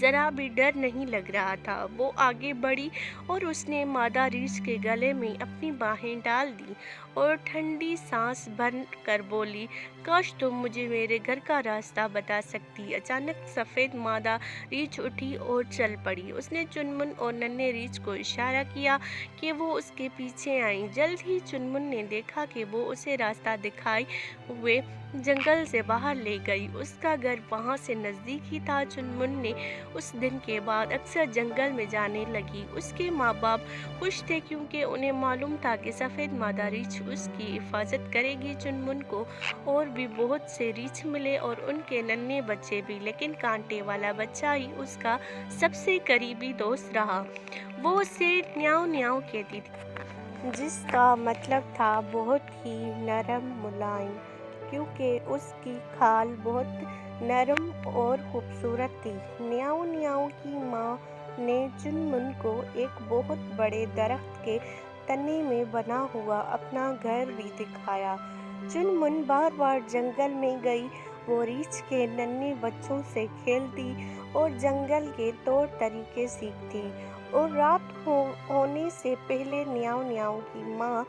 ذرا بھی ڈر نہیں لگ رہا تھا۔ وہ آگے بڑھی اور اس نے مادہ ریچھ کے گلے میں اپنی باہیں ڈال دیں اور ٹھنڈی سانس بھر کر بولی، کاش تم مجھے میرے گھر کا راستہ بتا سکتی۔ اچانک سفید مادہ ریچھ اٹھی اور چل پڑی۔ اس نے چنمن اور ننھے ریچھ کو اشارہ کیا کہ وہ اس کے پیچھے آئیں۔ جلد ہی چنمن نے دیکھا کہ وہ اسے راستہ دکھائے ہوئے جنگل سے باہر لے گئی۔ اس کا گھر وہاں سے نزدیک ہی تھا۔ چنمن نے اس دن کے بعد اکثر جنگل میں جانے لگی۔ اس کے ماں باپ خوش تھے کیونکہ انہیں معلوم تھا کہ سفید مادہ ریچھ اس کی حفاظت کرے گی۔ چنمن کو اور بھی بہت سے ریچھ ملے اور ان کے ننھے بچے بھی، لیکن کانٹے والا بچہ ہی اس کا سب سے قریبی دوست رہا۔ وہ اسے نیاؤ نیاؤ کہتی تھی، جس کا مطلب تھا بہت ہی نرم ملائم، کیونکہ اس کی کھال بہت نرم اور خوبصورت تھی۔ نیاؤ نیاؤ کی ماں نے چنمن کو ایک بہت بڑے درخت کے تنے میں بنا ہوا اپنا گھر بھی دکھایا۔ چنمن بار بار جنگل میں گئی۔ وہ ریچھ کے ننھے بچوں سے کھیلتی اور جنگل کے طور طریقے سیکھتی، اور رات ہونے سے پہلے نیاؤ نیاؤ کی ماں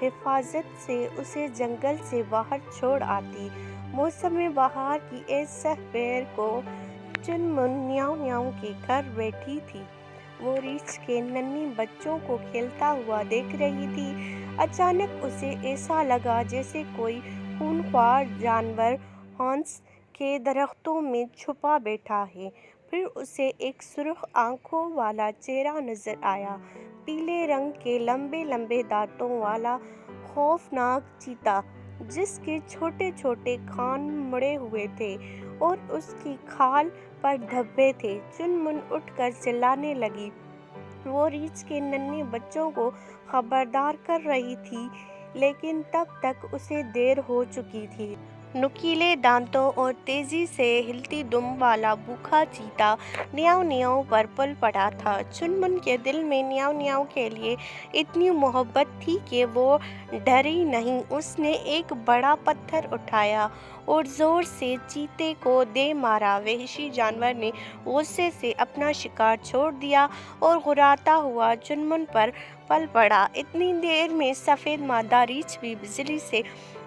حفاظت سے اسے جنگل سے باہر چھوڑ آتی۔ موسم بہار کی ایک سحر کو چنمن نیاؤ نیاؤ کے گھر بیٹھی تھی۔ وہ ریچھ کے ننھے بچوں کو کھیلتا ہوا دیکھ رہی تھی۔ اچانک اسے ایسا لگا جیسے کوئی خونخوار جانور ہنس کے درختوں میں چھپا بیٹھا ہے۔ پھر اسے ایک سرخ آنکھوں والا چہرہ نظر آیا، پیلے رنگ کے لمبے لمبے دانتوں والا خوفناک چیتا، جس کے چھوٹے چھوٹے کان مڑے ہوئے تھے اور اس کی کھال پر دھبے تھے۔ چنمن اٹھ کر چلانے لگی۔ وہ ریچھ کے ننھے بچوں کو خبردار کر رہی تھی، لیکن تب تک اسے دیر ہو چکی تھی۔ نوکیلے دانتوں اور تیزی سے ہلتی دم والا بھوکا چیتا نیاؤ نیاؤ پر پل پڑا تھا۔ چنمن کے دل میں نیاؤ نیاؤ کے لیے اتنی محبت تھی کہ وہ ڈری نہیں۔ اس نے ایک بڑا پتھر اٹھایا اور زور سے چیتے کو دے مارا۔ وحشی جانور نے غصے سے اپنا شکار چھوڑ دیا اور غراتا ہوا چنمن پر پل پڑا۔ اتنی دیر میں سفید مادہ ریچھ بھی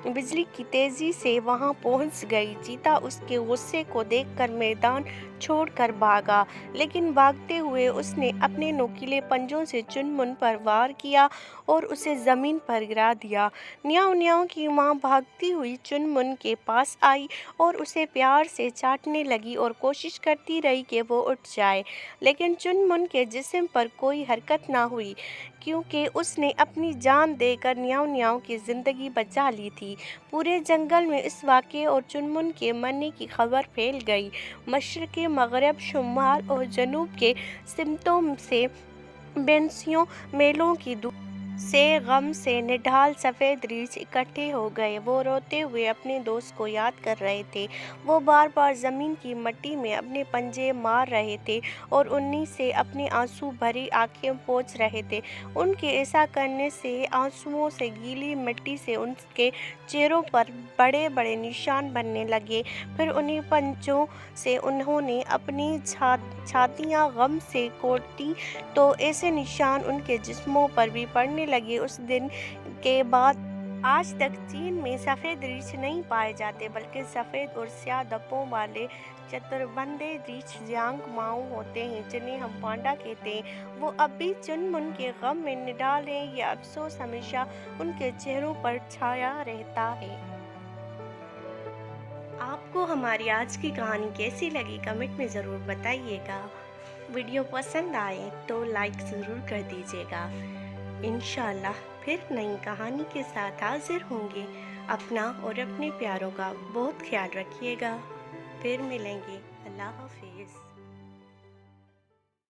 بجلی کی تیزی سے وہاں پہنچ گئی۔ چیتا اس کے غصے کو دیکھ کر میدان چھوڑ کر بھاگا، لیکن بھاگتے ہوئے اس نے اپنے نوکیلے پنجوں سے چنمن پر وار کیا اور اسے زمین پر گرا دیا۔ نیاؤ نیاؤ کی ماں بھاگتی ہوئی چنمن کے پاس آئی اور اسے پیار سے چاٹنے لگی اور کوشش کرتی رہی کہ وہ اٹھ جائے، لیکن چنمن کے جسم پر کوئی حرکت نہ ہوئی، کیونکہ اس نے اپنی جان دے کر نیاؤ نیاؤ کی زندگی بچا لی تھی۔ پورے جنگل میں اس واقعے اور چنمن کے مرنے کی خبر پھیل گئی۔ مشرق، مغرب، شمال اور جنوب کے سمتوں سے بینسیوں میلوں کی دور سے غم سے نڈھال سفید ریچھ اکٹھے ہو گئے۔ وہ روتے ہوئے اپنے دوست کو یاد کر رہے تھے۔ وہ بار بار زمین کی مٹی میں اپنے پنجے مار رہے تھے اور انہی سے اپنی آنسو بھری آنکھیں پوچھ رہے تھے۔ ان کے ایسا کرنے سے آنسوؤں سے گیلی مٹی سے ان کے چہروں پر بڑے بڑے نشان بننے لگے۔ پھر انہی پنجوں سے انہوں نے اپنی چھاتیاں غم سے کوٹیں تو ایسے نشان ان کے جسموں پر بھی پڑنے لگے۔ اس دن کے بعد آج تک چین میں سفید ریچھ نہیں پائے جاتے، بلکہ سفید اور سیاہ دھبوں والے چتربندے ریچھ زیانگ ماؤ ہوتے ہیں، جنہیں ہم پانڈا کہتے ہیں۔ وہ اب بھی چنمن کے غم میں نڈھال ہیں۔ یہ افسوس ہمیشہ ان کے چہروں پر چھایا رہتا ہے۔ آپ کو ہماری آج کی کہانی کیسی لگی کمنٹ میں ضرور بتائیے گا۔ ویڈیو پسند آئے تو لائک ضرور کر دیجیے گا۔ انشاءاللہ پھر نئی کہانی کے ساتھ حاضر ہوں گے۔ اپنا اور اپنے پیاروں کا بہت خیال رکھیے گا۔ پھر ملیں گے۔ اللہ حافظ۔